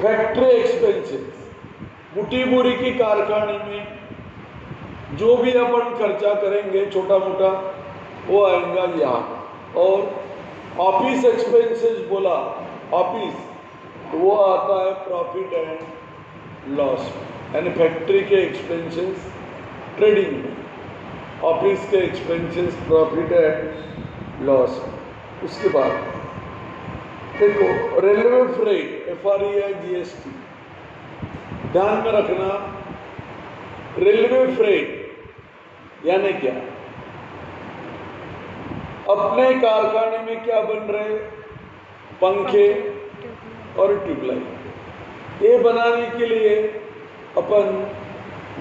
Factory expenses, बूटी बोरी की कारखाने में जो भी अपन खर्चा करेंगे छोटा मोटा वो आएगा यहाँ। और ऑफिस एक्सपेंसेस बोला, ऑफिस तो वो आता है प्रॉफिट एंड लॉस में, यानी फैक्ट्री के एक्सपेंसेस ट्रेडिंग में, ऑफिस के एक्सपेंसेस प्रॉफिट एंड लॉस में। उसके बाद देखो रेलवे फ्रेट, FREIGST, ध्यान में रखना। रेलवे फ्रेट यानी क्या? अपने कारखाने में क्या बन रहे? पंखे और ट्यूबलाइट। ये बनाने के लिए अपन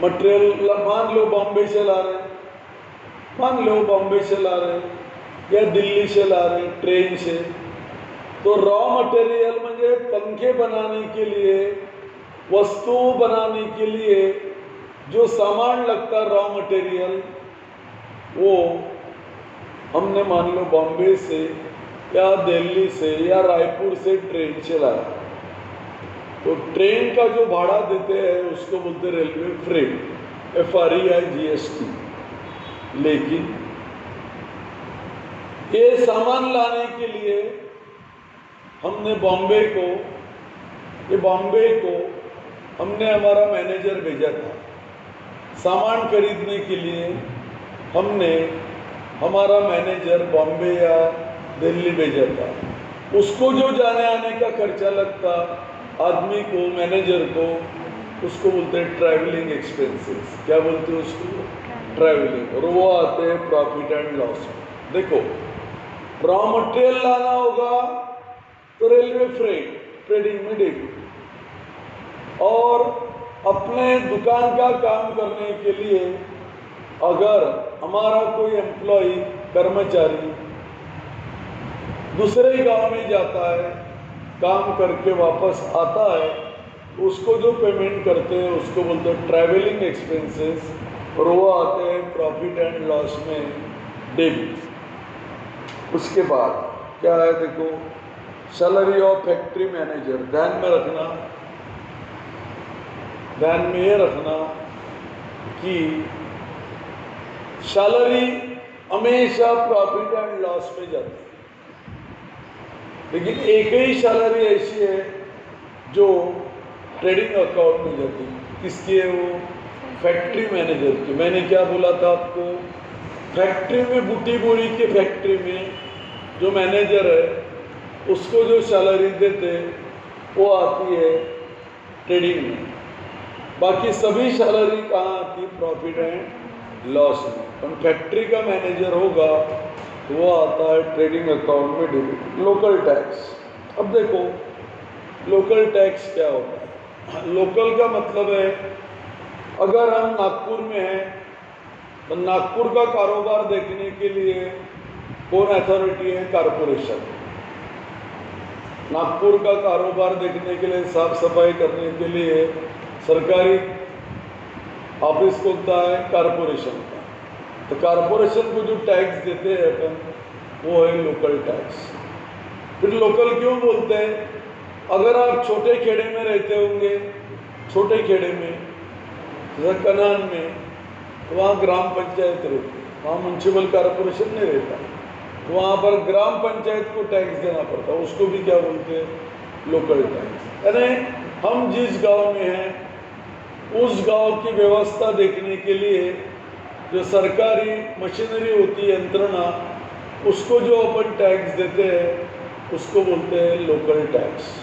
मटेरियल मान लो बॉम्बे से ला रहे हैं, मान लो बॉम्बे से ला रहे हैं या दिल्ली से ला रहे हैं ट्रेन से। तो रॉ मटेरियल म्हणजे पंखे बनाने के लिए, वस्तु बनाने के लिए जो सामान लगता रॉ मटेरियल, वो हमने मान लो बॉम्बे से या दिल्ली से या रायपुर से ट्रेन से लाया। तो ट्रेन का जो भाड़ा देते हैं उसको बोलते रेलवे फ्रेट, FREIGST। लेकिन ये सामान लाने के लिए हमने बॉम्बे को हमने हमारा मैनेजर भेजा था। सामान खरीदने के लिए हमने हमारा मैनेजर बॉम्बे या दिल्ली भेजा था। उसको जो जाने आने का खर्चा लगता आदमी को, मैनेजर को, उसको बोलते हैं ट्रैवलिंग एक्सपेंसेस। क्या बोलते हैं उसको? ट्रैवलिंग। और वो आते हैं प्रॉफिट एंड लॉस में। देखो रॉ मटेरियल लाना होगा तो रेलवे फ्रेट ट्रेडिंग में डेबिट, और अपने दुकान का काम करने के लिए अगर हमारा कोई एम्प्लॉय, कर्मचारी दूसरे गांव में जाता है, काम करके वापस आता है, उसको जो पेमेंट करते हैं उसको बोलते हैं ट्रैवलिंग एक्सपेंसेस, और वो आते हैं प्रॉफिट एंड लॉस में डेबिट। उसके बाद क्या है? देखो सैलरी ऑफ फैक्ट्री मैनेजर, ध्यान में रखना, ध्यान में ये रखना कि सैलरी हमेशा प्रॉफिट एंड लॉस में जाती है, लेकिन एक ही सैलरी ऐसी है जो ट्रेडिंग अकाउंट में जाती है। किसकी है वो? फैक्ट्री मैनेजर की। मैंने क्या बोला था आपको? फैक्ट्री में, बूटी बोरी की फैक्ट्री में जो मैनेजर है उसको जो सैलरी देते वो आती है ट्रेडिंग में। बाकी सभी सैलरी कहाँ आती? प्रॉफिट एंड लॉस में। पर फैक्ट्री का मैनेजर होगा तो वो आता है ट्रेडिंग अकाउंट में डेबिट। लोकल टैक्स, अब देखो लोकल टैक्स क्या होता है? लोकल का मतलब है अगर हम नागपुर में हैं तो नागपुर का कारोबार देखने के लिए कौन अथॉरिटी है? कारपोरेशन। नागपुर का कारोबार देखने के लिए, साफ सफाई करने के लिए सरकारी ऑफिस कौन है? कारपोरेशन का। तो कारपोरेशन को जो टैक्स देते हैं अपन, वो है लोकल टैक्स। फिर लोकल क्यों बोलते हैं? अगर आप छोटे खेड़े में रहते होंगे, छोटे खेड़े में जैसे कनान में, तो वहाँ ग्राम पंचायत रहती, वहाँ म्यूनसिपल कारपोरेशन नहीं रहता, तो वहाँ पर ग्राम पंचायत को टैक्स देना पड़ता, उसको भी क्या बोलते हैं? Local tax. यानी हम जिस गांव में हैं उस गांव की व्यवस्था देखने के लिए जो सरकारी मशीनरी होती है, यंत्रणा, उसको जो अपन टैक्स देते हैं उसको बोलते हैं लोकल टैक्स।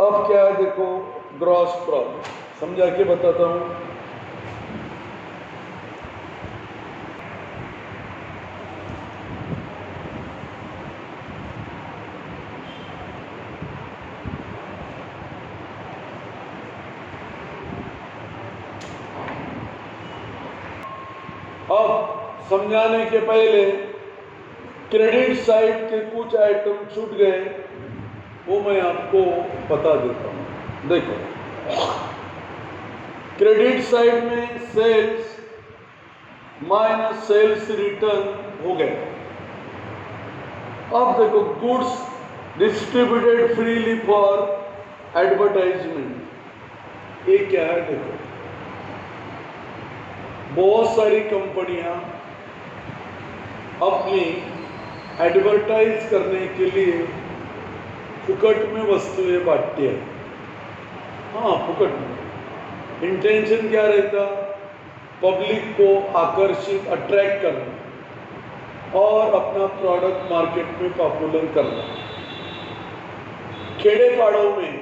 अब क्या है? देखो ग्रॉस प्रॉफिट, समझा के बताता हूँ। अब समझाने के पहले क्रेडिट साइड के कुछ आइटम छूट गए, वो मैं आपको बता देता हूँ। देखो क्रेडिट साइड में सेल्स माइनस सेल्स रिटर्न हो गए। अब देखो goods distributed freely for advertisement, ये क्या है देखो, बहुत सारी कंपनियां अपनी एडवर्टाइज करने के लिए फुकट में वस्तुएं बांटती है। हाँ, फुकट में। इंटेंशन क्या रहता? पब्लिक को आकर्षित, अट्रैक्ट करना और अपना प्रोडक्ट मार्केट में पॉपुलर करना। खेड़े पाड़ों में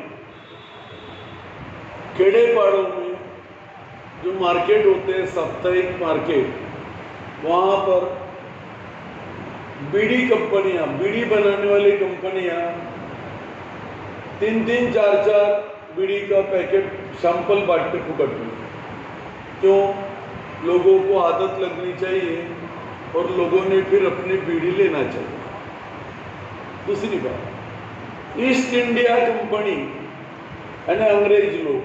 जो मार्केट होते हैं, साप्ताहिक मार्केट, वहाँ पर बीड़ी बनाने वाली कंपनियां 3-3, 4-4 बीड़ी का पैकेट सैंपल बांटते फुकट में। क्यों? लोगों को आदत लगनी चाहिए और लोगों ने फिर अपनी बीड़ी लेना चाहिए। दूसरी बात, ईस्ट इंडिया कंपनी यानी अंग्रेज लोग,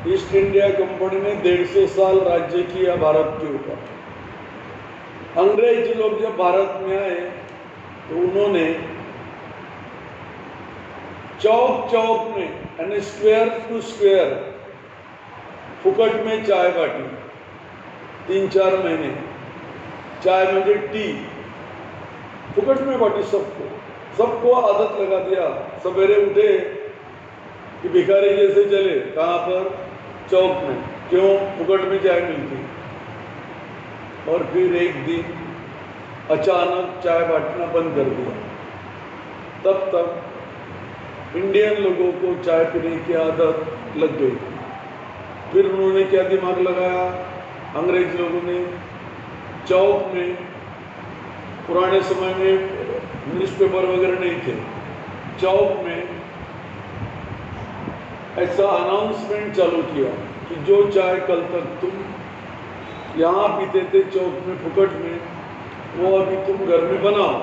ईस्ट इंडिया कंपनी ने 150 साल राज्य किया भारत के ऊपर। अंग्रेज लोग जब भारत में आए तो उन्होंने चौक चौक में यानी स्क्वायर टू स्क्वायर फुकट में चाय बांटी। 3-4 महीने चाय म्हणजे टी फुकट में बांटी सबको आदत लगा दिया। सवेरे उठे कि भिखारी जैसे चले, कहाँ पर? चौक में। क्यों? फुकट में चाय मिलती। और फिर एक दिन अचानक चाय बांटना बंद कर दिया। तब तक इंडियन लोगों को चाय पीने की आदत लग गई। फिर उन्होंने क्या दिमाग लगाया? अंग्रेज लोगों ने चौक में, पुराने समय में न्यूज़पेपर वगैरह नहीं थे, चौक में ऐसा अनाउंसमेंट चालू किया कि जो चाय कल तक तुम यहाँ पीते थे चौक में फुकट में, वो अभी तुम घर में बनाओ।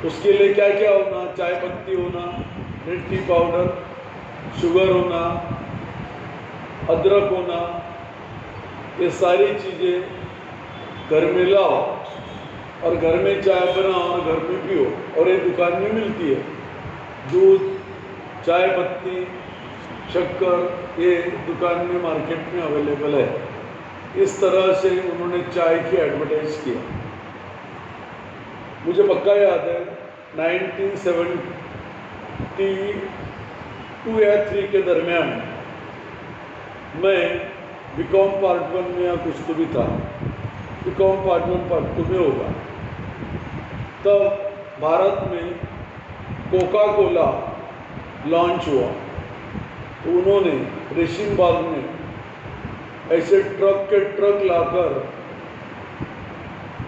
उसके लिए क्या क्या होना? चाय पत्ती होना, रेड टी पाउडर, शुगर होना, अदरक होना, ये सारी चीज़ें घर में लाओ और घर में चाय बनाओ और घर में पियो। और ये दुकान में मिलती है, दूध, चाय पत्ती, शक्कर, ये दुकान में मार्केट में अवेलेबल है। इस तरह से उन्होंने चाय की एडवर्टाइज किया। मुझे पक्का याद है 1972 या 3 के दरमियान मैं बीकॉम पार्ट 1 में या कुछ तो भी था, बीकॉम पार्ट 1 पार्ट 2 में होगा। तब भारत में कोका कोला लॉन्च हुआ तो उन्होंने रेशीम बाग में ऐसे ट्रक के ट्रक लाकर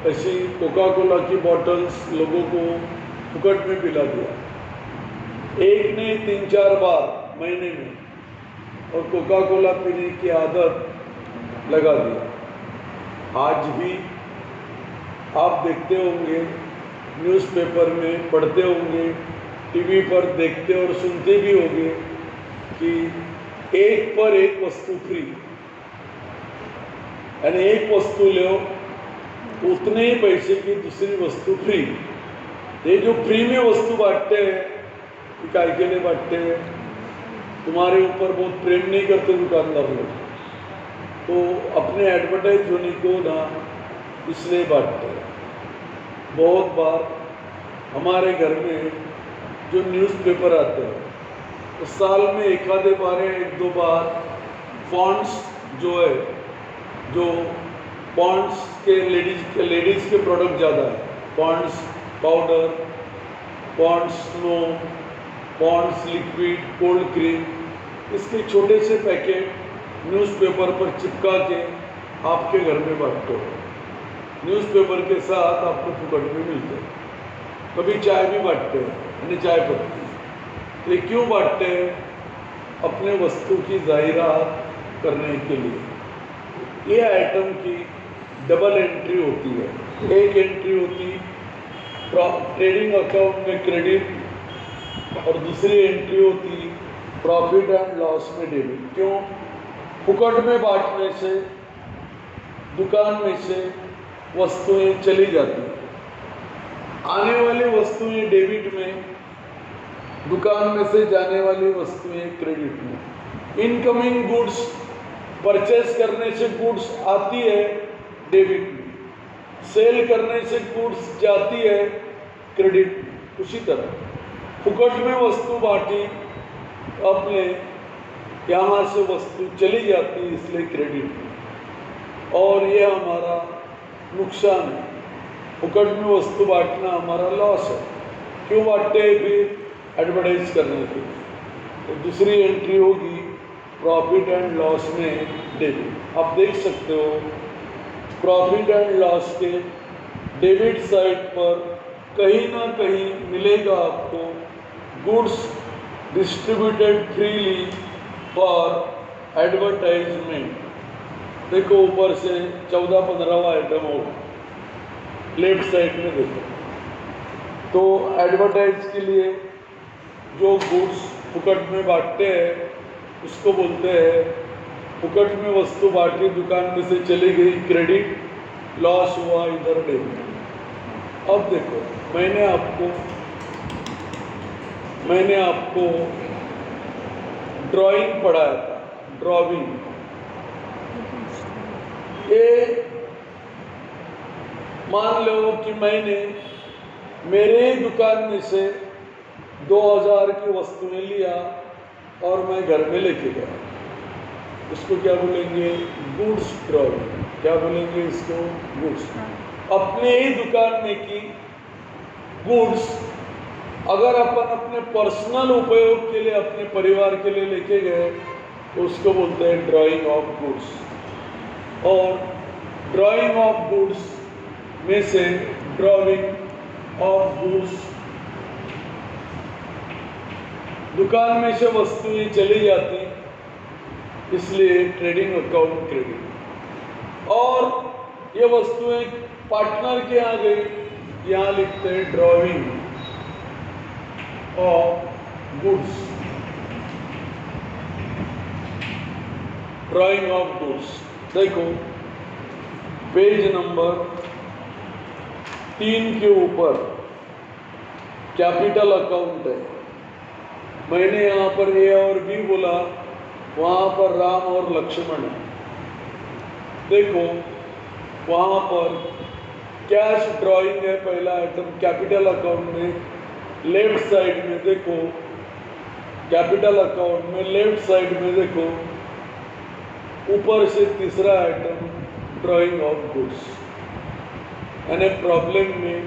ऐसी कोका कोला की बॉटल्स लोगों को फुकट में पिला दिया। एक ने 3-4 बार महीने में, और कोका कोला पीने की आदत लगा दिया। आज भी आप देखते होंगे, न्यूज़पेपर में पढ़ते होंगे, टीवी पर देखते और सुनते भी होंगे कि एक पर एक वस्तु फ्री, यानी एक वस्तु लो उतने ही पैसे की दूसरी वस्तु फ्री। ये जो फ्री में वस्तु बांटते हैं, काय के लिए बांटते हैं? तुम्हारे ऊपर बहुत प्रेम नहीं करते दुकानदार लोग, तो अपने एडवर्टाइज होने को ना इसलिए बांटते हैं। बहुत बार हमारे घर में जो न्यूज़पेपर आते हैं तो साल में एक आधे बार या 1-2 बार पॉन्ड्स जो है, जो पॉन्ड्स के लेडीज़ के प्रोडक्ट ज़्यादा है, Pond's powder, Pond's snow, Pond's liquid, cold cream, इसके छोटे से पैकेट न्यूज़पेपर पर चिपका के आपके घर में बांटते हो। न्यूज़पेपर के साथ आपको फुकट में मिलते हैं। कभी चाय भी बांटते हैं, यानी चाय पत्ती। ये क्यों बांटते हैं? अपने वस्तु की जाहिरात करने के लिए। ये आइटम की डबल एंट्री होती है। एक एंट्री होती ट्रेडिंग अकाउंट में क्रेडिट, और दूसरी एंट्री होती प्रॉफिट एंड लॉस में डेबिट। क्यों? फुकट में बांटने से दुकान में से वस्तुएं चली जाती हैं। आने वाली वस्तुएं डेबिट में दुकान में से जाने वाली वस्तुएं क्रेडिट में, इनकमिंग गुड्स परचेस करने से गुड्स आती है डेबिट में, सेल करने से गुड्स जाती है क्रेडिट में। उसी तरह फुकट में वस्तु बांटी, अपने यहाँ से वस्तु चली जाती है इसलिए क्रेडिट में, और ये हमारा नुकसान है। फुकट में वस्तु बांटना हमारा लॉस है। क्यों बांटते हैं? फिर एडवर्टाइज करने के लिए। तो दूसरी एंट्री होगी प्रॉफिट एंड लॉस में डेबिट। आप देख सकते हो प्रॉफिट एंड लॉस के डेबिट साइड पर कहीं ना कहीं मिलेगा आपको goods distributed freely for advertisement. देखो ऊपर से 14-15वां आइटम होगा, लेफ्ट साइड में देखो। तो एडवर्टाइज के लिए जो गुड्स फुकट में बांटते हैं उसको बोलते हैं, फुकट में वस्तु बांटी, दुकान में से चली गई क्रेडिट, लॉस हुआ इधर डेबिट। अब देखो मैंने आपको ड्राइंग पढ़ाया था, ड्राइंग। ये मान लो कि मैंने मेरे ही दुकान में से 2000 की वस्तुएं लिया और मैं घर में लेके गया। इसको क्या बोलेंगे? Goods drawing. क्या बोलेंगे इसको? गुड्स। अपने ही दुकान में की गुड्स अगर अपन अपने पर्सनल उपयोग के लिए, अपने परिवार के लिए लेके गए तो उसको बोलते हैं ड्राइंग ऑफ गुड्स। और ड्राइंग ऑफ गुड्स में से ड्राइंग ऑफ गुड्स, दुकान में से वस्तुएं चली जाती इसलिए ट्रेडिंग अकाउंट क्रेडिट। और ये वस्तुएं पार्टनर के यहाँ गई, यहाँ लिखते हैं drying of goods, drying of goods. देखो पेज नंबर 3 के ऊपर कैपिटल अकाउंट है। मैंने यहाँ पर ए और बी बोला, वहाँ पर राम और लक्ष्मण है। देखो वहाँ पर कैश ड्राइंग है पहला आइटम कैपिटल अकाउंट में, लेफ्ट साइड में देखो, कैपिटल अकाउंट में लेफ्ट साइड में देखो, ऊपर से तीसरा आइटम ड्राइंग ऑफ गुड्स। यानी प्रॉब्लम में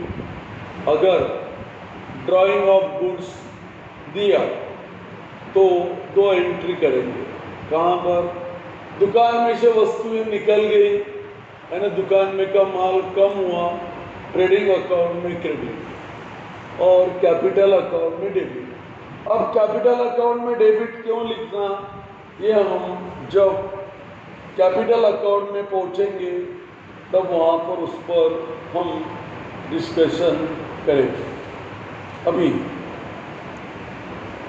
अगर ड्राइंग ऑफ गुड्स दिया तो 2 एंट्री करेंगे। कहाँ पर? दुकान में से वस्तुएं निकल गई, यानी दुकान में का माल कम हुआ, ट्रेडिंग अकाउंट में क्रेडिट, और कैपिटल अकाउंट में डेबिट। अब कैपिटल अकाउंट में डेबिट क्यों लिखना, ये हम जब कैपिटल अकाउंट में पहुंचेंगे तब वहाँ पर उस पर हम डिस्कशन करेंगे। अभी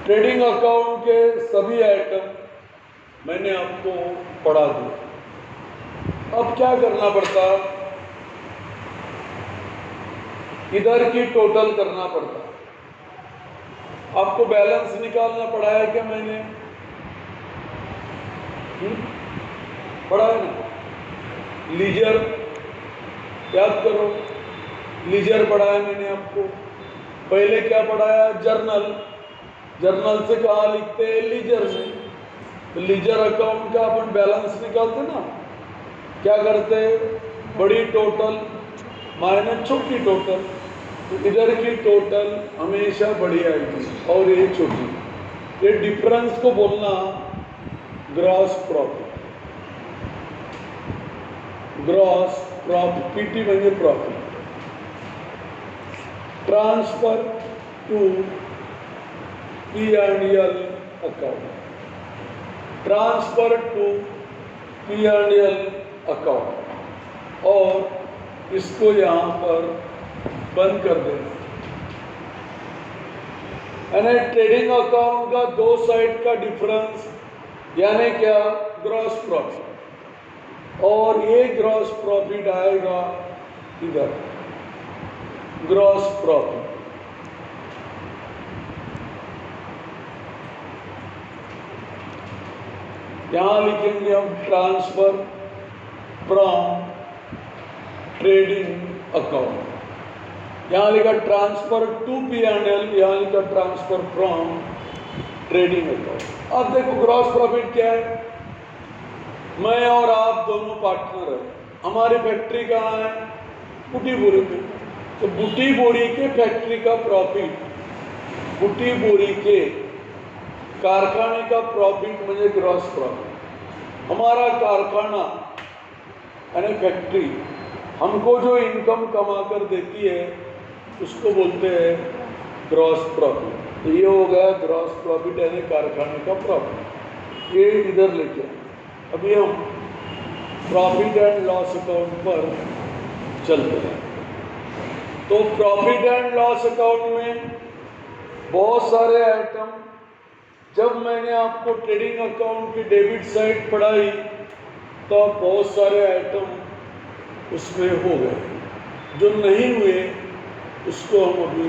ट्रेडिंग अकाउंट के सभी आइटम मैंने आपको पढ़ा दिया। अब क्या करना पड़ता, इधर की टोटल करना पड़ता। आपको बैलेंस निकालना पड़ा है क्या? मैंने पढ़ा है ना? लीजर याद करो, लीजर पढ़ा है मैंने आपको। पहले क्या पढ़ाया? जर्नल। जर्नल से कहाँ लिखते हैं? लीजर से। तो लीजर अकाउंट का अपन बैलेंस निकालते ना, क्या करते हैं? बड़ी टोटल माइनस छोटी टोटल। तो इधर की टोटल हमेशा बड़ी आएगी और ये छोटी। ये डिफरेंस को बोलना gross profit. Gross profit, PT म्हणजे profit. Transfer to P&L account, transfer to P&L account, और इसको यहाँ पर बंद कर दें। यानी ट्रेडिंग अकाउंट का 2 साइड का डिफरेंस यानी क्या? Gross profit. और ये ग्रॉस प्रॉफिट आएगा इधर, ग्रॉस प्रॉफिट। यहाँ लिखेंगे हम ट्रांसफर फ्रॉम ट्रेडिंग अकाउंट। यहाँ लिखा ट्रांसफर टू P&L, यहाँ लिखा ट्रांसफर फ्रॉम ट्रेडिंग अकाउंट। अब देखो ग्रॉस प्रॉफिट क्या है, मैं और आप दोनों पार्टनर है, हमारी फैक्ट्री कहाँ है, बूटी बोरी में, तो बूटी बोरी के फैक्ट्री का प्रॉफिट, बूटी बोरी के कारखाने का प्रॉफिट म्हणजे ग्रॉस प्रॉफिट। हमारा कारखाना यानी फैक्ट्री हमको जो इनकम कमा कर देती है उसको बोलते हैं ग्रॉस प्रॉफिट। तो ये हो गया ग्रॉस प्रॉफिट यानी कारखाने का प्रॉफिट। ये इधर लेके अभी हम प्रॉफिट एंड लॉस अकाउंट पर चलते हैं। तो प्रॉफिट एंड लॉस अकाउंट में बहुत सारे आइटम, जब मैंने आपको ट्रेडिंग अकाउंट की डेबिट साइड पढ़ाई तो बहुत सारे आइटम उसमें हो गए, जो नहीं हुए उसको हम अभी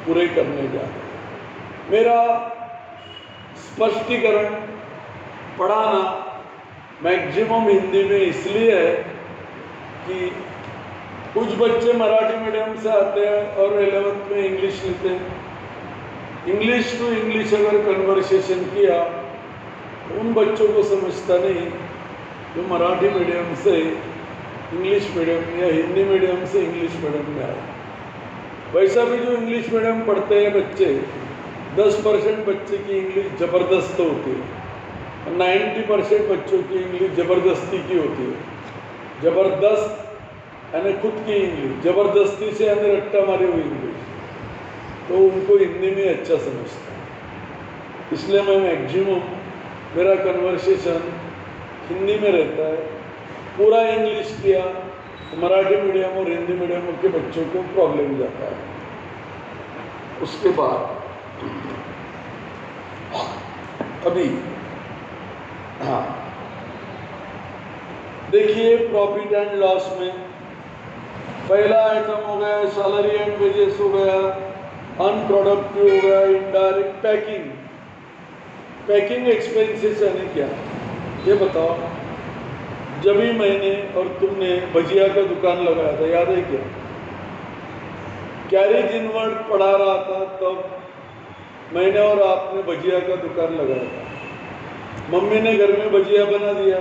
पूरे करने जा रहे हैं। मेरा स्पष्टीकरण पढ़ाना मैक्सिमम हिंदी में इसलिए है कि कुछ बच्चे मराठी मीडियम से आते हैं और 11th में इंग्लिश लेते हैं। इंग्लिश टू इंग्लिश अगर कन्वर्सेशन किया उन बच्चों को समझता नहीं जो मराठी मीडियम से इंग्लिश मीडियम या हिंदी मीडियम से इंग्लिश मीडियम में आए। वैसा भी जो इंग्लिश मीडियम पढ़ते हैं बच्चे, 10% बच्चे की इंग्लिश ज़बरदस्त होती है, 90% बच्चों की इंग्लिश ज़बरदस्ती की होती है। ज़बरदस्त यानी खुद की इंग्लिश, ज़बरदस्ती से यानी रट्टा मारी हुई इंग्लिश, तो उनको हिंदी में अच्छा समझता है। इसलिए मैं मैक्सिमम मेरा कन्वर्सेशन हिंदी में रहता है। पूरा इंग्लिश किया तो मराठी मीडियम और हिंदी मीडियम के बच्चों को प्रॉब्लम जाता है। उसके बाद अभी हाँ देखिए, प्रॉफिट एंड लॉस में पहला आइटम हो गया सैलरी एंड वेजेस, हो गया अनप्रोडक्टिव, हो गया इनडायरेक्ट पैकिंग। पैकिंग एक्सपेंसेस यानी क्या, ये बताओ। जब भी मैंने और तुमने भजिया का दुकान लगाया था, याद है क्या, कैरेज इनवर्ड पढ़ा रहा था, तब मैंने और आपने भजिया का दुकान लगाया था। मम्मी ने घर में भजिया बना दिया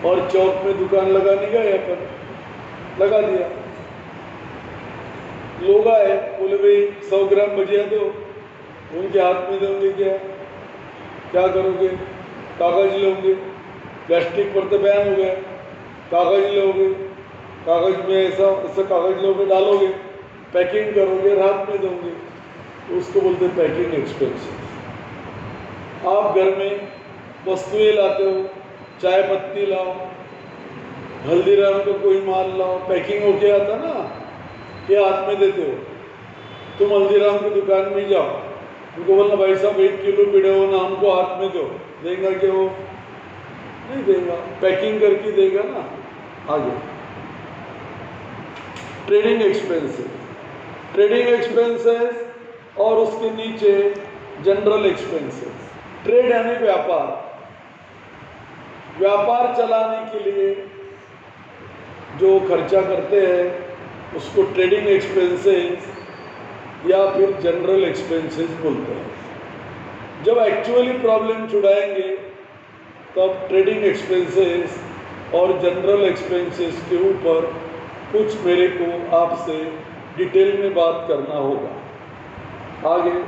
और चौक में दुकान लगाने गए, अपन लगा दिया। लोग आए, बोले भाई 100 ग्राम भजिया दो, उनके हाथ में दोगे क्या करोगे? कागज लोगे, प्लास्टिक पर तो बैन हो गया, कागज लोगे, कागज में ऐसा कागज लोगे, डालोगे, पैकिंग करोगे, हाथ में दोगे, तो उसको बोलते हैं पैकिंग एक्सपेंसेस। आप घर में वस्तुएं लाते हो, चाय पत्ती लाओ, हल्दीराम का कोई माल लाओ, पैकिंग होके आता ना, ये हाथ में देते हो। तुम हल्दीराम की दुकान में जाओ, उनको बोलना भाई साहब 1 किलो पिड़े हो ना, हमको हाथ में दो, देगा कि वो नहीं देगा, पैकिंग करके देगा ना। आगे ट्रेडिंग एक्सपेंसेस, ट्रेडिंग एक्सपेंसेस और उसके नीचे जनरल एक्सपेंसेस। ट्रेड यानी व्यापार, व्यापार चलाने के लिए जो खर्चा करते हैं उसको ट्रेडिंग एक्सपेंसेस या फिर जनरल एक्सपेंसेस बोलते हैं। जब एक्चुअली प्रॉब्लम छुड़ाएंगे तब ट्रेडिंग एक्सपेंसेस और जनरल एक्सपेंसेस के ऊपर कुछ मेरे को आपसे डिटेल में बात करना होगा। आगे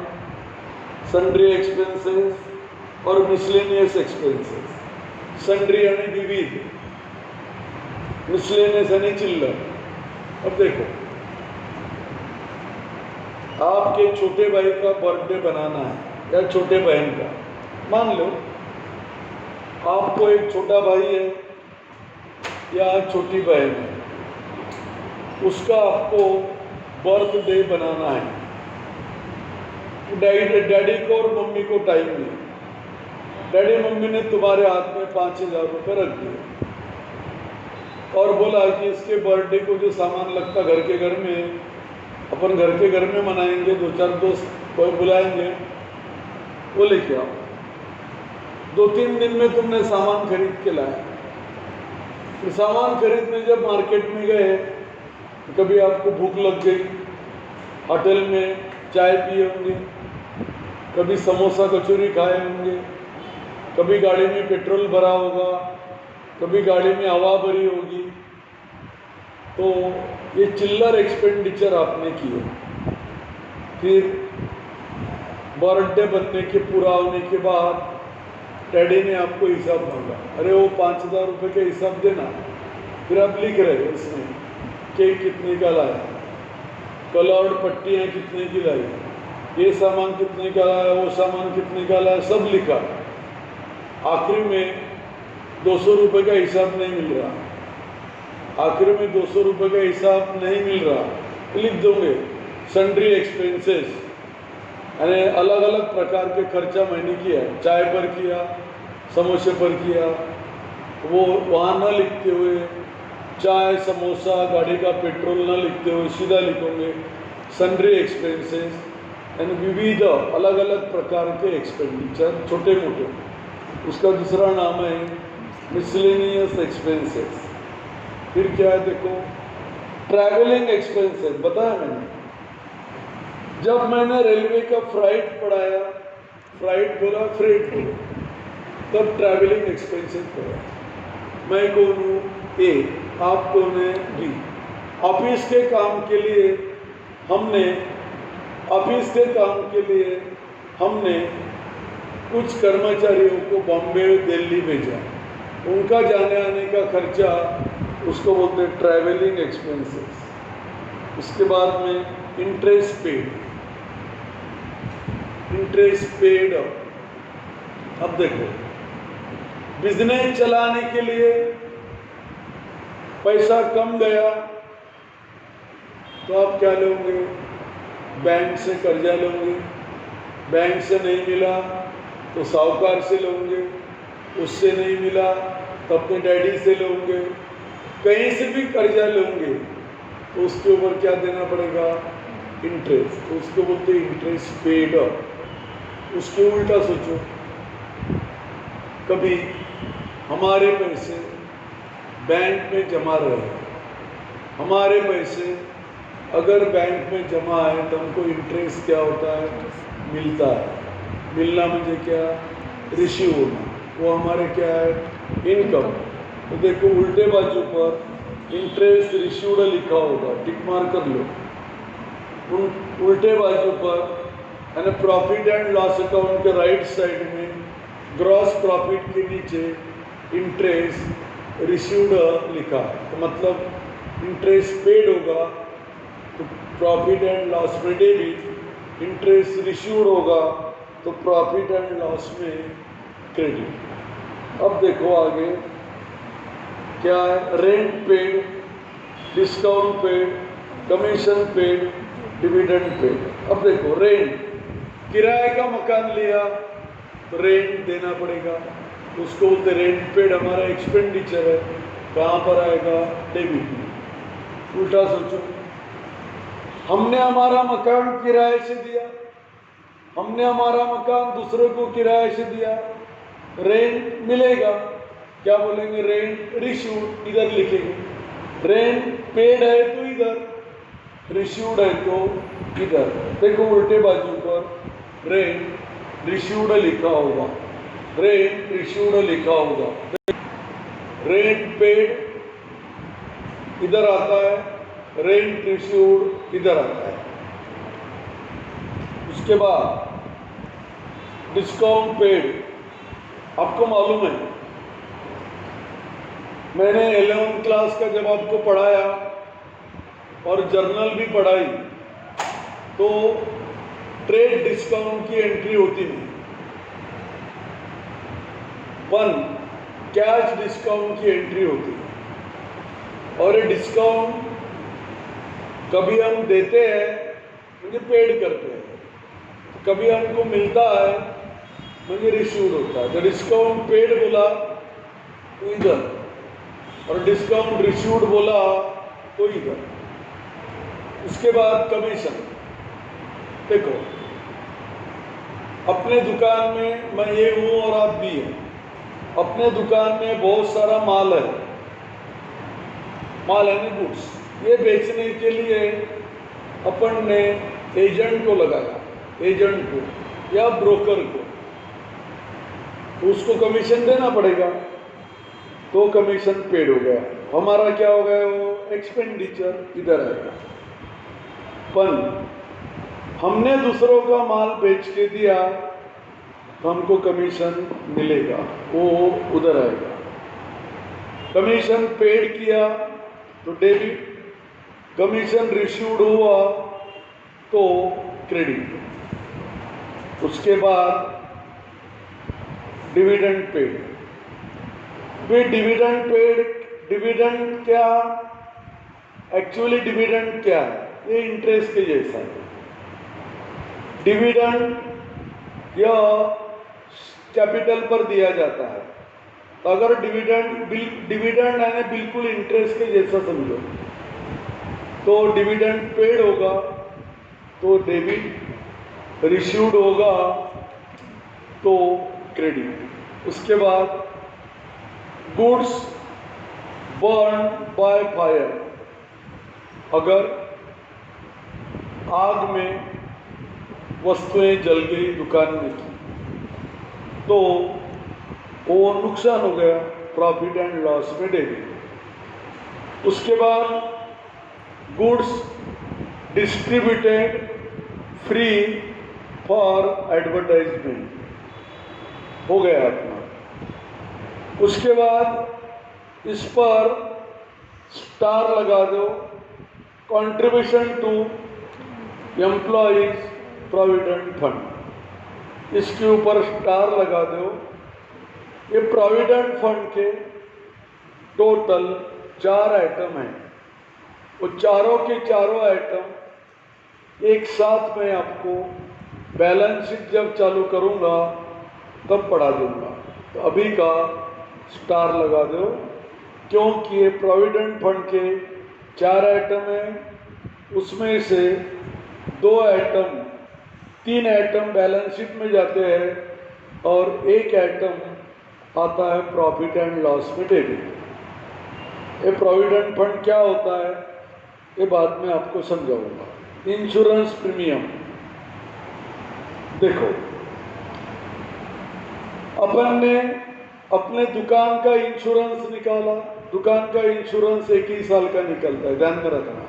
सन्ड्री एक्सपेंसेस और मिसलेनियस एक्सपेंसेस। सन्ड्री यानी विविध, मिसलेनियस यानी चिल्लर। अब देखो, आपके छोटे भाई का बर्थडे बनाना है या छोटे बहन का, मान लो आपको एक छोटा भाई है या छोटी बहन है, उसका आपको बर्थडे बनाना है। डैडी को और मम्मी को टाइम नहीं, डैडी मम्मी ने तुम्हारे हाथ में 5000 रुपये रख दिए और बोला कि इसके बर्थडे को जो सामान लगता घर में, अपन घर के घर में मनाएंगे, 2-4 दोस्त कोई बुलाएंगे, वो लेके आओ। 2-3 दिन में तुमने सामान खरीद के लाया, फिर सामान खरीदने जब मार्केट में गए तो कभी आपको भूख लग गई, होटल में चाय पिए होंगे, कभी समोसा कचौरी खाए होंगे, कभी गाड़ी में पेट्रोल भरा होगा, कभी गाड़ी में हवा भरी होगी, तो ये चिल्लर एक्सपेंडिचर आपने किए। फिर बर्थडे बनने के पूरा होने के बाद डैडी ने आपको हिसाब मांगा, अरे वो 5,000 रुपये का हिसाब देना। फिर आप लिख रहे इसमें केक कितने का लाया, कलर्ड पट्टियाँ कितने की लाई, ये सामान कितने का लाया, वो सामान कितने का लाया, सब लिखा। आखिरी में 200 रुपये का हिसाब नहीं मिल रहा, आखिर में 200 रुपये का हिसाब नहीं मिल रहा, लिख दोगे सन्ड्री एक्सपेंसेस, यानी अलग अलग प्रकार के खर्चा मैंने किया, चाय पर किया, समोसे पर किया, वो वहाँ न लिखते हुए चाय समोसा गाड़ी का पेट्रोल न लिखते हुए सीधा लिखोगे सन्ड्री एक्सपेंसेस, यानी विविध अलग अलग प्रकार के एक्सपेंडिचर छोटे मोटे। उसका दूसरा नाम है मिसलेनियस एक्सपेंसेस। फिर क्या है देखो, ट्रैवलिंग एक्सपेंसेस बताया मैंने। जब मैंने रेलवे का फ्राइट पढ़ाया, फ्राइट बोला फ्रेट बोला, तब ट्रैवलिंग एक्सपेंसेस पढ़ा। मैं कौन हूँ ए, आप कौन है बी। ऑफिस के काम के लिए हमने कुछ कर्मचारियों को बॉम्बे दिल्ली भेजा, उनका जाने आने का खर्चा उसको बोलते हैं ट्रैवलिंग एक्सपेंसेस। उसके बाद में इंटरेस्ट पेड। अब देखो, बिजनेस चलाने के लिए पैसा कम गया तो आप क्या लोगे, बैंक से कर्जा लोगे, बैंक से नहीं मिला तो साहूकार से लोगे, उससे नहीं मिला तो अपने डैडी से लोगे, कहीं से भी कर्जा लोगे तो उसके ऊपर क्या देना पड़ेगा, इंटरेस्ट। तो उसको बोलते हैं इंटरेस्ट पेड। उसके उल्टा सोचो, कभी हमारे पैसे बैंक में जमा रहे, हमारे पैसे अगर बैंक में जमा है तो हमको इंटरेस्ट क्या होता है, मिलता है। मिलना मुझे क्या, रिसीव होना, वो हमारे क्या है, इनकम। तो देखो उल्टे बाजू पर इंटरेस्ट रिसीव्ड लिखा होगा, टिक मार कर लो। उल्टे बाजू पर यानी प्रॉफिट एंड लॉस अकाउंट के राइट साइड में ग्रॉस प्रॉफिट के नीचे इंटरेस्ट रिसीव्ड लिखा है, तो मतलब इंटरेस्ट पेड होगा तो प्रॉफिट एंड लॉस में डेबिट, इंटरेस्ट रिसीव्ड होगा तो प्रॉफिट एंड लॉस में क्रेडिट। अब देखो आगे क्या है, rent paid, discount paid, commission paid, dividend paid. अब देखो रेंट, किराए का मकान लिया तो रेंट देना पड़ेगा, उसको बोलते रेंट पेड। हमारा एक्सपेंडिचर है, कहाँ पर आएगा, डेबिट में। उल्टा सोचो, हमने हमारा मकान किराए से दिया, हमने हमारा मकान दूसरे को किराए से दिया, रेंट मिलेगा, क्या बोलेंगे, रेंट रिसीव्ड, इधर लिखेंगे। रेंट पेड है तो इधर, रिसीव्ड है तो इधर। देखो उल्टे बाजू पर रेंट रिसीव्ड लिखा होगा, रेंट रिसीव्ड लिखा होगा, रेंट पेड इधर आता है, रेंट रिसीव्ड इधर आता है। उसके बाद डिस्काउंट पेड। आपको मालूम है, मैंने 11th क्लास का जब आपको पढ़ाया और जर्नल भी पढ़ाई तो ट्रेड डिस्काउंट की एंट्री होती नहीं, 1 कैश डिस्काउंट की एंट्री होती है। और ये डिस्काउंट कभी हम देते हैं मुझे पेड करते हैं, कभी हमको मिलता है मुझे रिसीव्ड होता है। तो डिस्काउंट पेड बोला तो इधर, और डिस्काउंट रिसीव्ड बोला तो इधर। उसके बाद कमीशन। देखो अपने दुकान में मैं ये हूँ और आप भी हैं, अपने दुकान में बहुत सारा माल है गुड्स, ये बेचने के लिए अपन ने एजेंट को लगाया, एजेंट को या ब्रोकर को, तो उसको कमीशन देना पड़ेगा, तो कमीशन पेड हो गया। हमारा क्या हो गया, वो एक्सपेंडिचर इधर आएगा। पर हमने दूसरों का माल बेच के दिया तो हमको कमीशन मिलेगा, वो उधर आएगा। कमीशन पेड किया तो डेबिट, कमीशन रिसीव्ड हुआ तो क्रेडिट। उसके बाद डिविडेंड पेड। वे डिविडेंड पेड, डिविडेंड क्या, एक्चुअली डिविडेंड क्या है, ये इंटरेस्ट के जैसा है। डिविडेंड या कैपिटल पर दिया जाता है, तो अगर डिविडेंड यानी बिल्कुल इंटरेस्ट के जैसा समझो, तो डिविडेंड पेड होगा तो डेबिट, रिसीव्ड होगा तो क्रेडिट। उसके बाद गुड्स बर्न बाय फायर, अगर आग में वस्तुएं जल गई दुकान में की तो वो नुकसान हो गया, प्रॉफिट एंड लॉस में डेबिट। उसके बाद goods distributed free for advertisement हो गया अपना। उसके बाद इस पर स्टार लगा दो, contribution to employees provident fund, इसके ऊपर स्टार लगा दो। ये प्रोविडेंट फंड के टोटल 4 आइटम हैं, वो चारों के चारों आइटम एक साथ मैं आपको बैलेंस शीट जब चालू करूंगा तब पढ़ा दूंगा। तो अभी का स्टार लगा दो, क्योंकि ये प्रोविडेंट फंड के 4 आइटम हैं, उसमें से 2 आइटम, 3 आइटम बैलेंस शीट में जाते हैं और 1 आइटम आता है प्रॉफिट एंड लॉस में डेबिट। ये प्रोविडेंट फंड क्या होता है ये बाद में आपको समझाऊंगा। इंश्योरेंस प्रीमियम, देखो अपन ने अपने दुकान का इंश्योरेंस निकाला, दुकान का इंश्योरेंस 1 ही साल का निकलता है, ध्यान में रखना।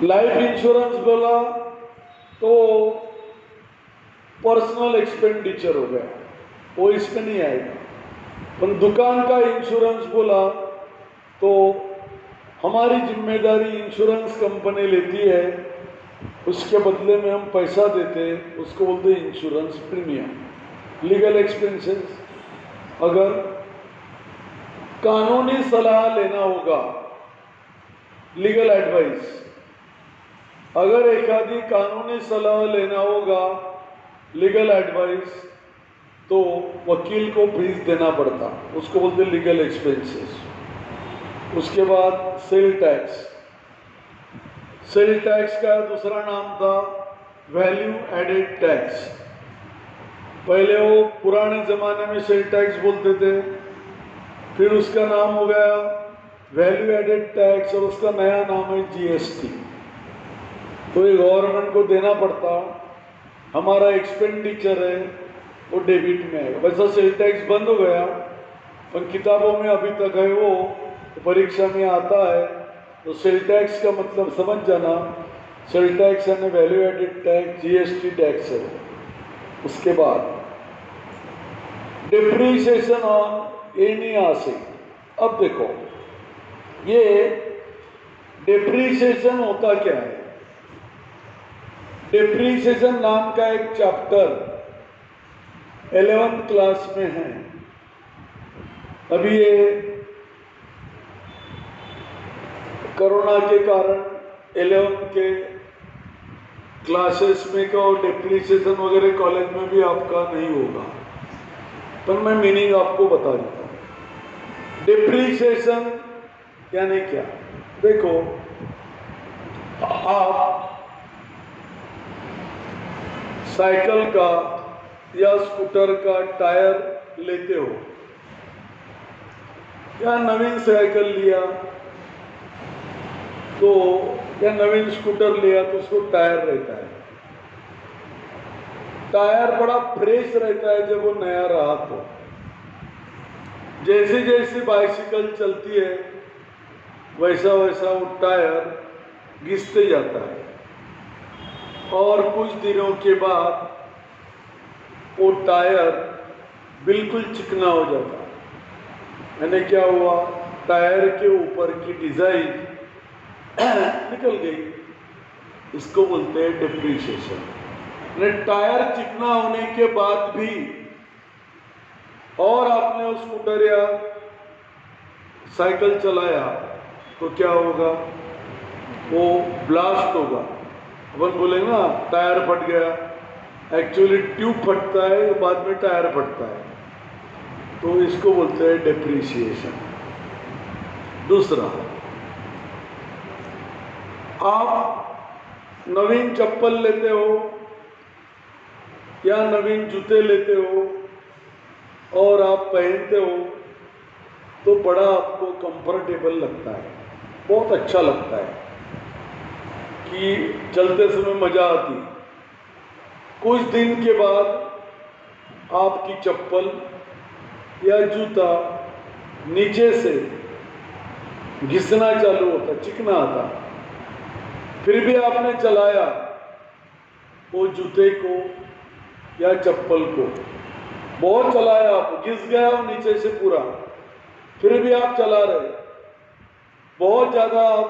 लाइफ इंश्योरेंस बोला तो पर्सनल एक्सपेंडिचर हो गया, वो इसमें नहीं आएगा। पर दुकान का इंश्योरेंस बोला तो हमारी जिम्मेदारी इंश्योरेंस कंपनी लेती है, उसके बदले में हम पैसा देते हैं, उसको बोलते हैं इंश्योरेंस प्रीमियम। लीगल एक्सपेंसेस, अगर कानूनी सलाह लेना होगा, लीगल एडवाइस, अगर एक आदि कानूनी सलाह लेना होगा, लीगल एडवाइस, तो वकील को फीस देना पड़ता, उसको बोलते हैं लीगल एक्सपेंसेस। उसके बाद सेल टैक्स, सेल टैक्स का दूसरा नाम था वैल्यू एडेड टैक्स। पहले वो पुराने ज़माने में सेल टैक्स बोलते थे, फिर उसका नाम हो गया वैल्यू एडेड टैक्स और उसका नया नाम है जीएसटी। तो ये गवर्नमेंट को देना पड़ता, हमारा एक्सपेंडिचर है वो डेबिट में आएगा। वैसा सेल टैक्स बंद हो गया, पर किताबों में अभी तक है वो, तो परीक्षा में आता है। तो सेल टैक्स का मतलब समझ जाना, सेल टैक्स यानी value added tax, GST tax है। उसके बाद डिप्रीशिएशन ऑन एनी एसेट। अब देखो ये डिप्रीशिएशन होता क्या है। डिप्रीशिएशन नाम का एक चैप्टर 11th क्लास में है। अभी ये कोरोना के कारण 11th के क्लासेस में का और डिप्रीशिएशन वगैरह कॉलेज में भी आपका नहीं होगा, पर मैं मीनिंग आपको बता देता हूँ। डिप्रीशिएशन यानी क्या, देखो आप साइकिल का या स्कूटर का टायर लेते हो, या नवीन साइकिल लिया तो, या नवीन स्कूटर लिया तो उसको टायर रहता है। टायर बड़ा फ्रेश रहता है जब वो नया रहा तो। जैसे जैसे बाइसिकल चलती है वैसा वैसा वो टायर घिसते जाता है और कुछ दिनों के बाद वो टायर बिल्कुल चिकना हो जाता है। यानी क्या हुआ, टायर के ऊपर की डिजाइन निकल गई। इसको बोलते हैं डिप्रिसिएशन। टायर चिकना होने के बाद भी और आपने उस स्कूटर या साइकिल चलाया तो क्या होगा, वो ब्लास्ट होगा। अपन बोलेंगे ना टायर फट गया, एक्चुअली ट्यूब फटता है बाद में टायर फटता है, तो इसको बोलते हैं डिप्रिसिएशन। दूसरा, आप नवीन चप्पल लेते हो या नवीन जूते लेते हो और आप पहनते हो तो बड़ा आपको कंफर्टेबल लगता है, बहुत अच्छा लगता है कि चलते समय मजा आती। कुछ दिन के बाद आपकी चप्पल या जूता नीचे से घिसना चालू होता, चिकना आता। फिर भी आपने चलाया वो जूते को या चप्पल को, बहुत चलाया, आप घिस गया वो नीचे से पूरा, फिर भी आप चला रहे, बहुत ज़्यादा आप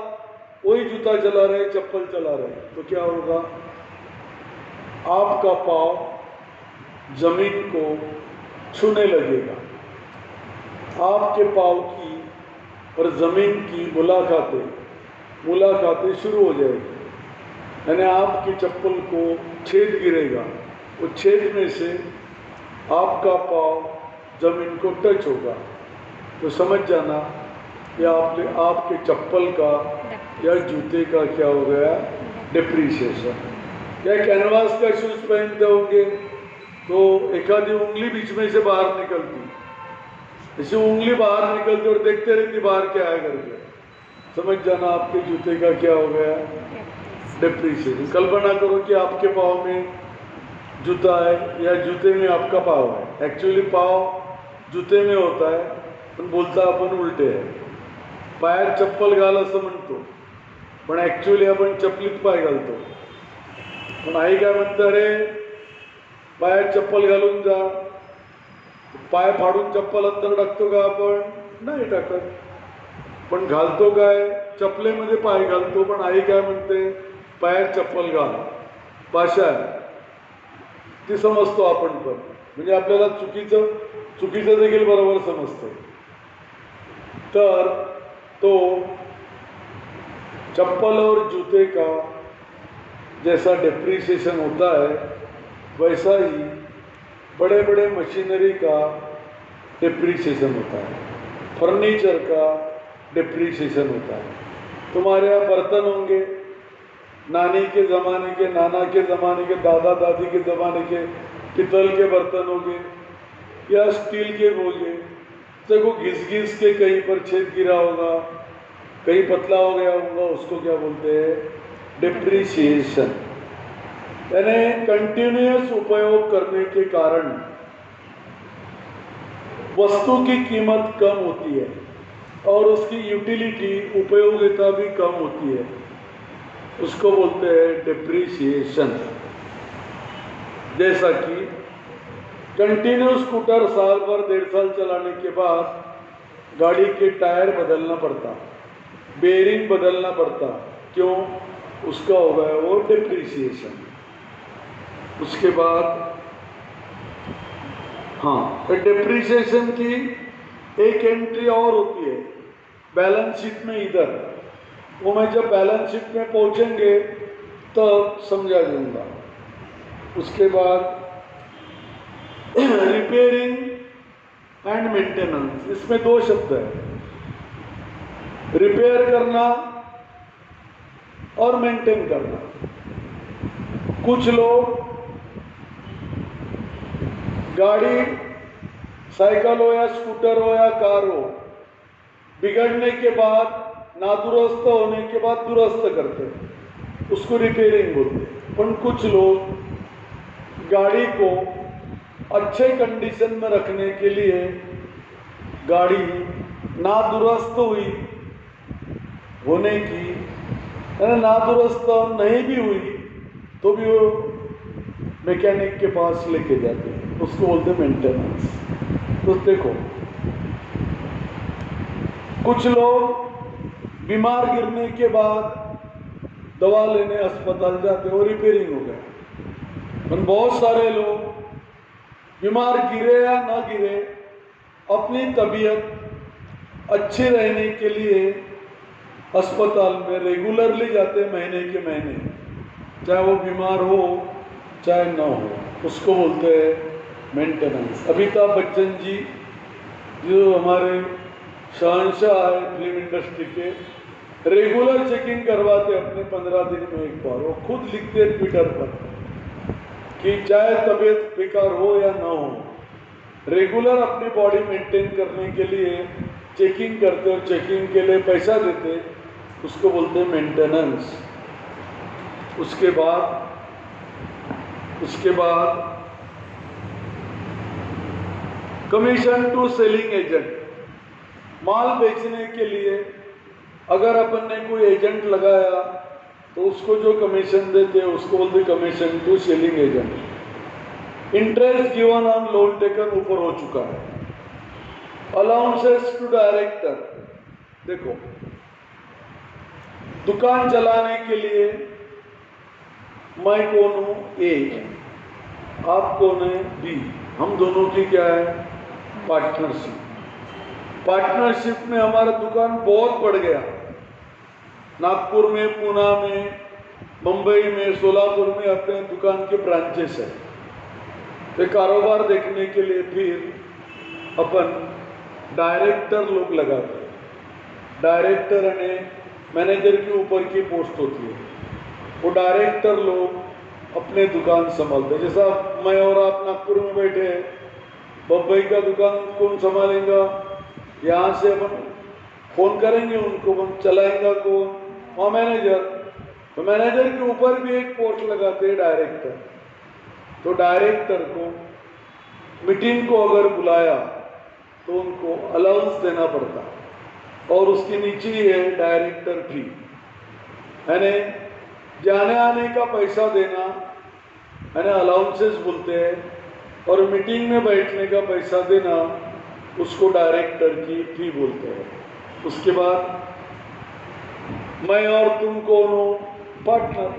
वही जूता चला रहे, चप्पल चला रहे, तो क्या होगा, आपका पाँव जमीन को छूने लगेगा। आपके पाँव की और ज़मीन की मुलाकातें शुरू हो जाएगी। यानी आपकी चप्पल को छेद गिरेगा, वो छेद में से आपका पाँव जमीन को टच होगा, तो समझ जाना कि आपके चप्पल का या जूते का क्या हो गया, डिप्रिसिएशन। या कैनवास का शूज पहनते होंगे तो एक आधी उंगली बीच में से बाहर निकलती, ऐसी उंगली बाहर निकलती और देखते रहती बाहर क्या है करके, समझ जाना आपके जूते का क्या हो गया, डिप्रिसिएशन। कल्पना करो कि आपके पाँव में जूता है या जूते में आपका पाँव है। एक्चुअली पाँव जूते में होता है पण बोलता आपण उलटे आहे, पायात चप्पल घाल असं म्हणतो पण ॲक्च्युअली आपण चपलीत पाय घालतो। पण आई काय म्हणते, अरे पायात चप्पल घालून जा, पाय फाडून चप्पल अंदर टाकतो का आपण, नाही टाकत, पण घालतो काय, चपलेमध्ये पाय घालतो। पण आई काय म्हणते, पायात चप्पल घाल, भाषा आहे ती समजतो आपण पण, म्हणजे आपल्याला चुकीचं देखील बरोबर समजतं। तर तो चप्पल और जूते का जैसा डिप्रिसिएशन होता है वैसा ही बड़े बड़े मशीनरी का डिप्रिसिएशन होता है, फर्नीचर का डिप्रिसिएशन होता है। तुम्हारे यहाँ बर्तन होंगे, नानी के ज़माने के, नाना के ज़माने के, दादा दादी के ज़माने के पितल के बर्तन होंगे या स्टील के होंगे, देखो घिस के कहीं पर छेद गिरा होगा, कहीं पतला हो गया होगा, उसको क्या बोलते हैं, डिप्रिसिएशन। यानी कंटिन्यूअस उपयोग करने के कारण वस्तु की कीमत कम होती है और उसकी यूटिलिटी, उपयोगिता भी कम होती है, उसको बोलते हैं डिप्रिसिएशन। जैसा कि कंटिन्यू स्कूटर साल भर 1.5 साल चलाने के बाद गाड़ी के टायर बदलना पड़ता, बेरिंग बदलना पड़ता, क्यों, उसका हो गया वो डिप्रिसिएशन। उसके बाद हाँ, तो डिप्रिसिएशन की एक एंट्री और होती है बैलेंस शीट में, इधर वो मैं जब बैलेंस शीट में पहुंचेंगे तो समझा दूंगा। उसके बाद रिपेयरिंग एंड मेंटेनेंस, इसमें 2 शब्द है, रिपेयर करना और मेंटेन करना। कुछ लोग गाड़ी, साइकिल हो या स्कूटर हो या कार हो, बिगड़ने के बाद, नादुरुस्त होने के बाद दुरुस्त करते हैं, उसको रिपेयरिंग बोलते हैं। पर कुछ लोग गाड़ी को अच्छे कंडीशन में रखने के लिए गाड़ी नादुरुस्त होने की, नादुरुस्त नहीं भी हुई तो भी वो मैकेनिक के पास लेके जाते हैं, उसको बोलते हैं मेंटेनेंस। तो देखो, कुछ लोग बीमार गिरने के बाद दवा लेने अस्पताल जाते और रिपेयरिंग हो गया। पर बहुत सारे लोग बीमार गिरे या ना गिरे, अपनी तबीयत अच्छी रहने के लिए अस्पताल में रेगुलरली जाते, महीने के महीने, चाहे वो बीमार हो चाहे ना हो, उसको बोलते हैं मेंटेनेंस। अमिताभ बच्चन जी जो हमारे शहंशाह है फिल्म इंडस्ट्री के, रेगुलर चेकिंग करवाते अपने 15 दिन में एक बार। वो खुद लिखते हैं ट्विटर पर कि चाहे तबीयत बेकार हो या ना हो, रेगुलर अपनी बॉडी मेंटेन करने के लिए चेकिंग करते और चेकिंग के लिए पैसा देते, उसको बोलते हैं मेंटेनेंस। उसके बाद कमीशन टू सेलिंग एजेंट। माल बेचने के लिए अगर अपन ने कोई एजेंट लगाया तो उसको जो कमीशन देते हैं उसको बोलते commission to selling agent. Interest given on loan taken ऊपर हो चुका है। अलाउंसेस टू डायरेक्टर, देखो दुकान चलाने के लिए मैं कौन हूँ ए, आप कौन है बी, हम दोनों की क्या है पार्टनरशिप। पार्टनरशिप में हमारा दुकान बहुत बढ़ गया, नागपुर में, पुणे में, मुंबई में, सोलापुर में अपने दुकान के ब्रांचेस है। तो कारोबार देखने के लिए फिर अपन डायरेक्टर लोग लगाते हैं। डायरेक्टर यानी मैनेजर के ऊपर की पोस्ट होती है, वो डायरेक्टर लोग अपने दुकान संभालते हैं। जैसा मैं और आप नागपुर में बैठे हैं, बम्बई का दुकान कौन संभालेगा, यहाँ से अपन फोन करेंगे उनको, हम चलाएंगा कौन, वहाँ मैनेजर। तो मैनेजर के ऊपर भी एक पोस्ट लगाते हैं डायरेक्टर। तो डायरेक्टर को मीटिंग को अगर बुलाया तो उनको अलाउंस देना पड़ता, और उसके नीचे ही है डायरेक्टर फी, यानी जाने आने का पैसा देना, यानी अलाउंसेस बोलते हैं, और मीटिंग में बैठने का पैसा देना उसको डायरेक्टर की फी बोलते हैं। उसके बाद मैं और तुम कौन हो, पार्टनर।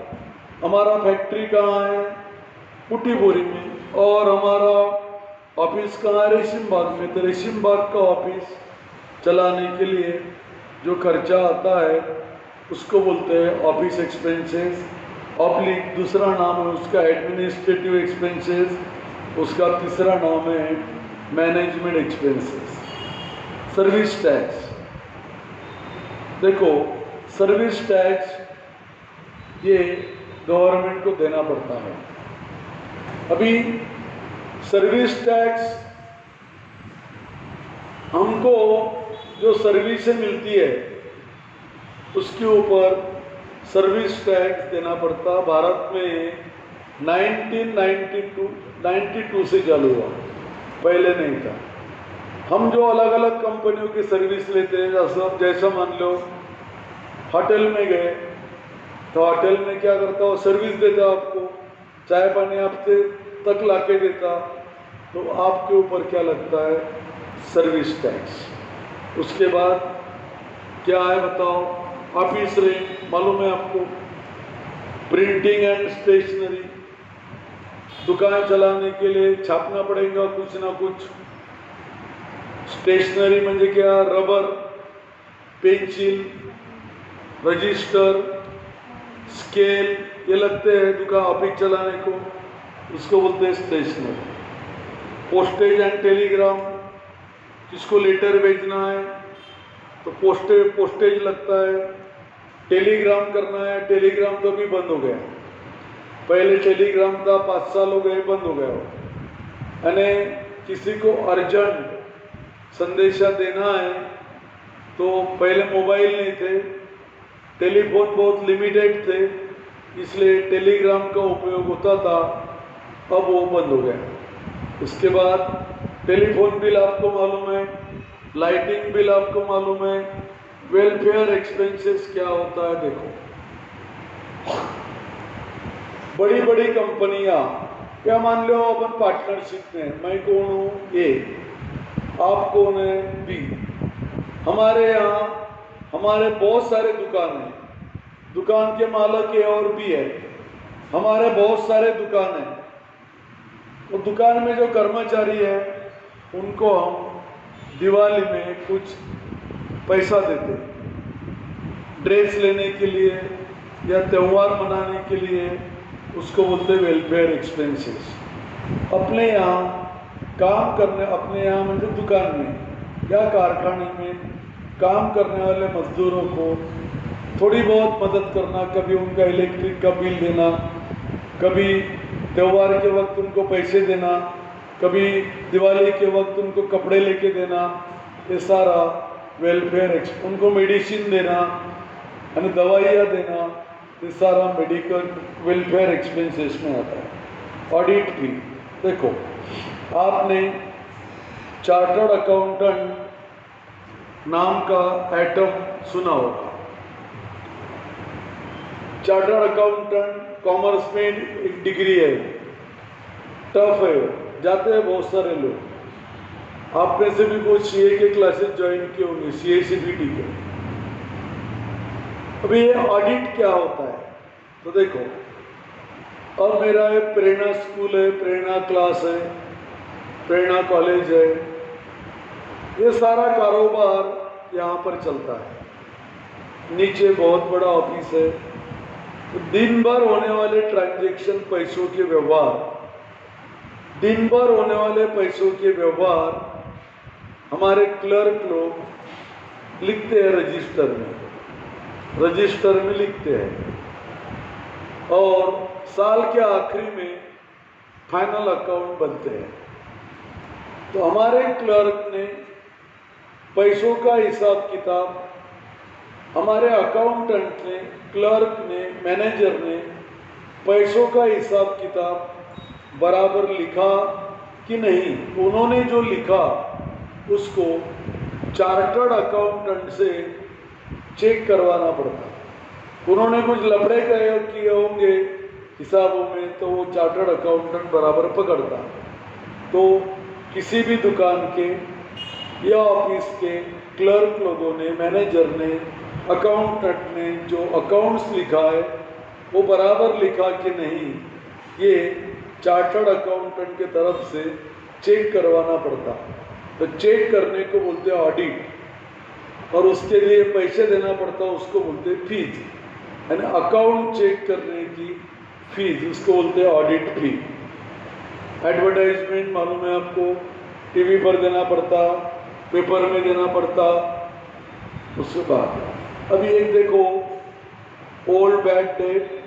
हमारा फैक्ट्री कहाँ है, पुटीबोरी में, और हमारा ऑफिस कहाँ है, रेशीम बाग में। तो रेशीम बाग का ऑफिस चलाने के लिए जो खर्चा आता है उसको बोलते हैं ऑफिस एक्सपेंसेस, ऑब्लिक दूसरा नाम है उसका एडमिनिस्ट्रेटिव एक्सपेंसेस, उसका तीसरा नाम है मैनेजमेंट एक्सपेंसेस। सर्विस टैक्स, देखो सर्विस टैक्स ये गवर्नमेंट को देना पड़ता है। अभी सर्विस टैक्स हमको जो सर्विसें मिलती है उसके ऊपर सर्विस टैक्स देना पड़ता। भारत में 1992 से चालू हुआ, पहले नहीं था। हम जो अलग अलग कंपनियों की सर्विस लेते हैं, जैसा मान लो होटल में गए तो होटल में क्या करता, वो सर्विस देता, आपको चाय पानी आपसे तक ला के देता, तो आपके ऊपर क्या लगता है, सर्विस टैक्स। उसके बाद क्या है बताओ, ऑफिस रेंट मालूम है आपको, प्रिंटिंग एंड स्टेशनरी, दुकान चलाने के लिए छापना पड़ेगा कुछ ना कुछ। स्टेशनरी म्हणजे क्या, रबर, पेंसिल, रजिस्टर, स्केल, ये लगते हैं दुकान ऑफिस चलाने को, उसको बोलते हैं स्टेशनरी। पोस्टेज एंड टेलीग्राम, जिसको लेटर भेजना है तो पोस्टेज लगता है। टेलीग्राम करना है, टेलीग्राम तो भी बंद हो गया, पहले टेलीग्राम था, 5 साल हो गए बंद हो गया वो। यानी किसी को अर्जेंट संदेशा देना है तो पहले मोबाइल नहीं थे, टेलीफोन बहुत लिमिटेड थे, इसलिए टेलीग्राम का उपयोग होता था, अब वो बंद हो गया। उसके बाद टेलीफोन बिल आपको मालूम है, लाइटिंग बिल आपको मालूम है, वेलफेयर एक्सपेंसेस क्या होता है देखो। बड़ी बड़ी कंपनियां, क्या मान लो अपन पार्टनरशिप में, मैं कौन हूँ ए, आप कौन है बी, हमारे यहाँ हमारे बहुत सारे दुकान हैं, दुकान के मालिक ए और बी है, हमारे बहुत सारे दुकान हैं, तो दुकान में जो कर्मचारी है उनको हम दिवाली में कुछ पैसा देते हैं, ड्रेस लेने के लिए या त्यौहार मनाने के लिए, उसको बोलते हैं वेलफेयर एक्सपेंसेस। अपने यहाँ काम करने, अपने यहाँ मतलब दुकान में या कारखाने में काम करने वाले मजदूरों को थोड़ी बहुत मदद करना, कभी उनका इलेक्ट्रिक का बिल देना, कभी त्यौहार के वक्त उनको पैसे देना, कभी दिवाली के वक्त उनको कपड़े लेके देना, ये सारा वेलफेयर, उनको मेडिसिन देना यानी दवाइयाँ देना, ये सारा मेडिकल वेलफेयर एक्सपेंसेस में आता है। ऑडिट भी देखो, आपने चार्टर्ड अकाउंटेंट नाम का आइटम सुना होगा। चार्टर्ड अकाउंटेंट कॉमर्स में एक डिग्री है, टफ है, जाते हैं बहुत सारे लोग। आप में से भी कुछ सीए के क्लासेस ज्वाइन किए होंगे, सीए सीबीटी के। अभी ये ऑडिट क्या होता है तो देखो, अब मेरा एक प्रेरणा स्कूल है, प्रेरणा क्लास है, प्रेरणा कॉलेज है, ये सारा कारोबार यहाँ पर चलता है। नीचे बहुत बड़ा ऑफिस है, तो दिन भर होने वाले ट्रांजैक्शन, पैसों के व्यवहार, दिन भर होने वाले पैसों के व्यवहार हमारे क्लर्क लोग लिखते हैं रजिस्टर में, रजिस्टर में लिखते हैं, और साल के आखिरी में फाइनल अकाउंट बनते हैं। तो हमारे क्लर्क ने पैसों का हिसाब किताब, हमारे अकाउंटेंट ने, क्लर्क ने, मैनेजर ने पैसों का हिसाब किताब बराबर लिखा कि नहीं, उन्होंने जो लिखा उसको चार्टर्ड अकाउंटेंट से चेक करवाना पड़ता। उन्होंने कुछ लफड़े किए होंगे हिसाबों में, तो वो चार्टर्ड अकाउंटेंट बराबर पकड़ता। तो किसी भी दुकान के या ऑफिस के क्लर्क लोगों ने, मैनेजर ने, अकाउंटेंट ने जो अकाउंट्स लिखा है वो बराबर लिखा कि नहीं, ये चार्टर्ड अकाउंटेंट के तरफ से चेक करवाना पड़ता। तो चेक करने को बोलते हैं ऑडिट, और उसके लिए पैसे देना पड़ता, उसको बोलते हैं फीस, यानी अकाउंट चेक करने की फीस, उसको बोलते हैं ऑडिट फी। एडवर्टाइजमेंट मालूम है आपको, टीवी पर देना पड़ता, पेपर में देना पड़ता। उसके बाद अभी एक देखो, old bad debt,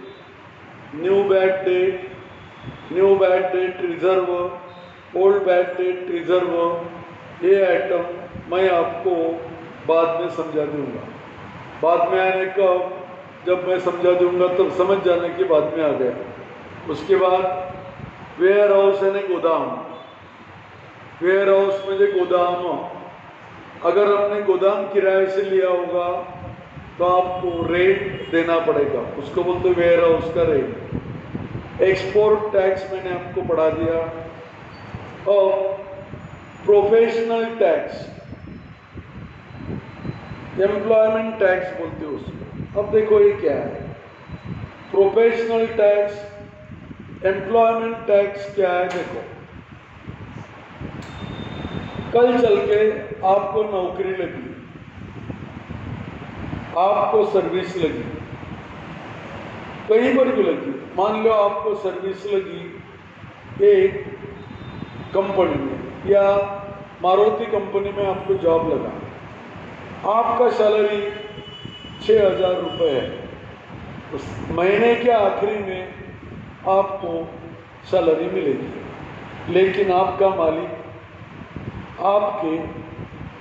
new bad debt, new bad debt reserve, old bad debt reserve, ये आइटम मैं आपको बाद में समझा दूंगा। बाद में आने का, जब मैं समझा दूंगा तब समझ जाने के बाद में आ गया। उसके बाद वेयर हाउस यानी गोदाम, वेयर हाउस में जो गोदाम, अगर हमने गोदाम किराए से लिया होगा तो आपको रेट देना पड़ेगा, उसको बोलते हैं वेयर हाउस का रेट। एक्सपोर्ट टैक्स मैंने आपको पढ़ा दिया, और प्रोफेशनल टैक्स, एम्प्लॉयमेंट टैक्स बोलते हैं उसको। अब देखो ये क्या है, प्रोफेशनल टैक्स, एम्प्लॉयमेंट टैक्स क्या है देखो। कल चल के आपको नौकरी लगी, आपको सर्विस लगी, कहीं पर भी लगी, मान लो आपको सर्विस लगी एक कंपनी में या मारुति कंपनी में आपको जॉब लगा, आपका सैलरी 6,000 रुपये है। उस महीने के आखिरी में आपको सैलरी मिलेगी, लेकिन आपका मालिक आपके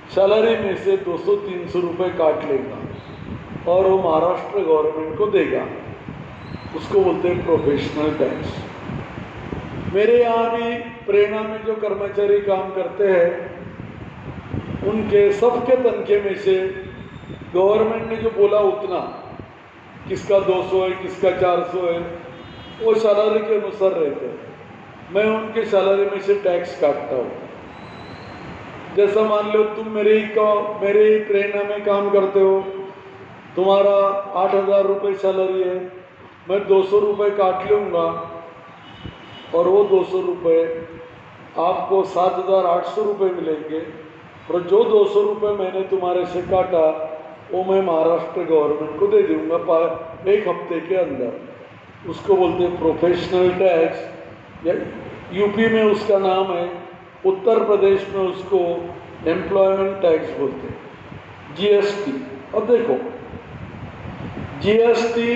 सैलरी में से 200-300 रुपये काट लेगा और वो महाराष्ट्र गवर्नमेंट को देगा। उसको बोलते हैं प्रोफेशनल टैक्स। मेरे यहाँ भी प्रेरणा में जो कर्मचारी काम करते हैं उनके सबके तनखे में से गवर्नमेंट ने जो बोला उतना, किसका 200 है, किसका 400 है, वो सैलरी के अनुसार रहते हैं। मैं उनके सैलरी में से टैक्स काटता हूँ। जैसा मान लो तुम मेरे ही प्रेरणा में काम करते हो, तुम्हारा 8,000 रुपये सैलरी है, मैं 200 रुपये काट लूँगा और वो 200 रुपये आपको 7,800 रुपये मिलेंगे। और जो 200 रुपये मैंने तुम्हारे से काटा वो मैं महाराष्ट्र गवर्नमेंट को दे दूँगा 1 हफ्ते के अंदर। उसको बोलते हैं प्रोफेशनल टैक्स। या यूपी में उसका नाम है, उत्तर प्रदेश में उसको एम्प्लॉयमेंट टैक्स बोलते हैं, जीएसटी। अब देखो, जीएसटी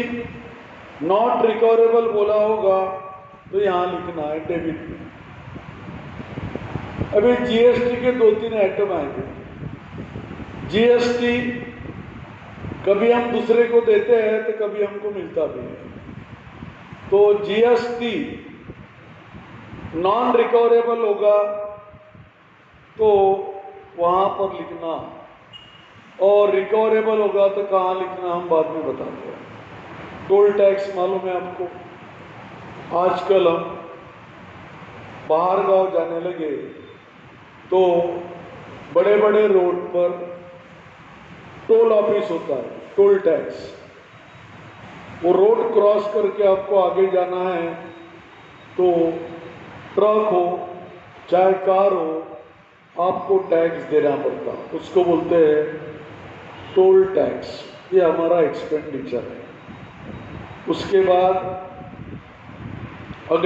नॉट रिकवरेबल बोला होगा तो यहाँ लिखना है डेबिट में। अभी जीएसटी के 2-3 आइटम आएंगे। जीएसटी कभी हम दूसरे को देते हैं तो कभी हमको मिलता भी है। तो जीएसटी नॉन रिकवरेबल होगा तो वहाँ पर लिखना, और रिकवरेबल होगा तो कहाँ लिखना हम बाद में बताते हैं। टोल टैक्स मालूम है आपको, आजकल हम बाहर गांव जाने लगे तो बड़े बड़े रोड पर टोल ऑफिस होता है, टोल टैक्स। वो रोड क्रॉस करके आपको आगे जाना है तो ट्रक हो चाहे कार हो, आपको टैक्स देना पड़ता, उसको बोलते हैं टोल टैक्स। ये हमारा एक्सपेंडिचर है। उसके बाद